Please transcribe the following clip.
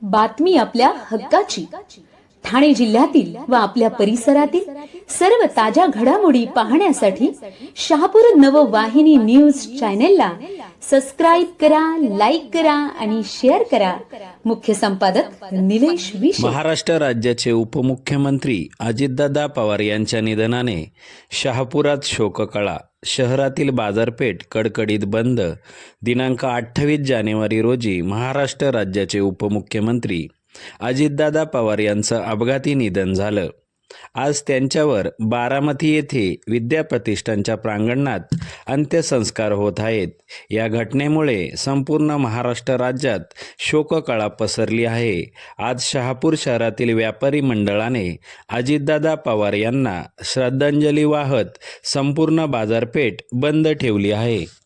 बातमी आपल्या हक्काची. ठाणे जिल्ह्यातील व आपल्या परिसरातील सर्व ताज्या घडामोडी पाहण्यासाठी शहापूर नववाहिनी न्यूज चॅनेलला सबस्क्राईब करा, लाईक करा आणि शेअर करा. मुख्य संपादक निलेश विशे. महाराष्ट्र राज्याचे उपमुख्यमंत्री अजितदादा पवार यांच्या निधनाने शहापुरात शोककळा. शहरातील बाजारपेठ कडकडीत बंद. दिनांक 28 जानेवारी रोजी महाराष्ट्र राज्याचे उपमुख्यमंत्री अजितदादा पवार यांचं अपघाती निधन झालं. आज त्यांच्यावर बारामती येथे विद्याप्रतिष्ठानच्या प्रांगणात अंत्यसंस्कार होत आहेत. या घटनेमुळे संपूर्ण महाराष्ट्र राज्यात शोककळा पसरली आहे. आज शहापूर शहरातील व्यापारी मंडळाने अजितदादा पवार यांना श्रद्धांजली वाहत संपूर्ण बाजारपेठ बंद ठेवली आहे.